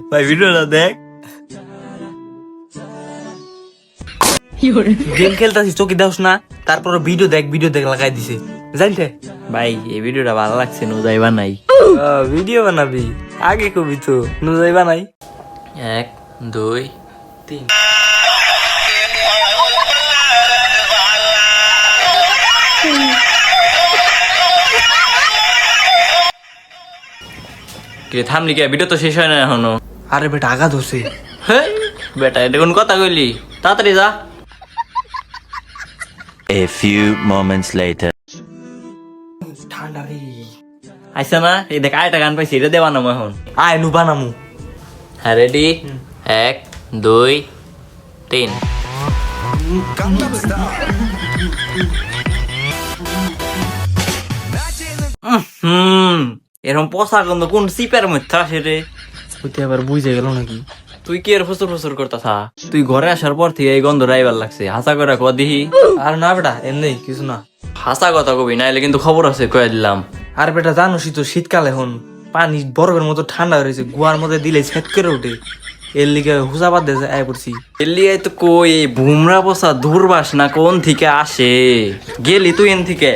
ভাই ভিডিওটা দেখ। গেম খেলতেছি চোখে দেখ না, তারপর ভিডিও দেখ লাগাই দিছে জানতে। ভাই এই ভিডিওটা ভালো লাগছে, নো যাইবা নাই। ভিডিও বানাবি আগে কবি তো, নু যাইবা নাই। 1 2 3 কি থামলি কে? ভিডিও তো শেষ হয় না এখনো। আরে বেটা আগা ধরছে। হেই বেটা, এটা কোন কথা কইলি? তাড়াতাড়ি যা। A few moments later. ঠান্ডা রে। আইসা না, এই দেখ আরেকটা গান পাইছি, এটা দেবা নামো এখন। আয় নু বানামু। হ্যাঁ রেডি? 1 2 3 এরকম পোশাক গন্ধ কোন সিপের মধ্যে আসে রে? হইতে আবার বুঝে গেল নাকি? তুই কি এর ফুসুর ফুসুর করতাছা? তুই ঘরে আসার পর থেকে এই গন্ধ রাইবার লাগছে। হাসা করে কদিহি? আর না বেটা এমনি কিছু না। হাসা কথা কবি, নাইলে কিন্তু খবর আছে কয়ে দিলাম। আর বেটা জানোসই তো শীতকাল এখন, পানি বরফের মতো ঠান্ডা হয়ে রয়েছে, গুয়ার মধ্যে দিলে সেট করে ওঠে। এর লিগে হুসাবাদ দিয়ে আয় পড়ছি। এলিয়াই তো কই ভুমরা বসা দূরবাস না কোন থেকে আসে? গেলি তুই এন থেকে?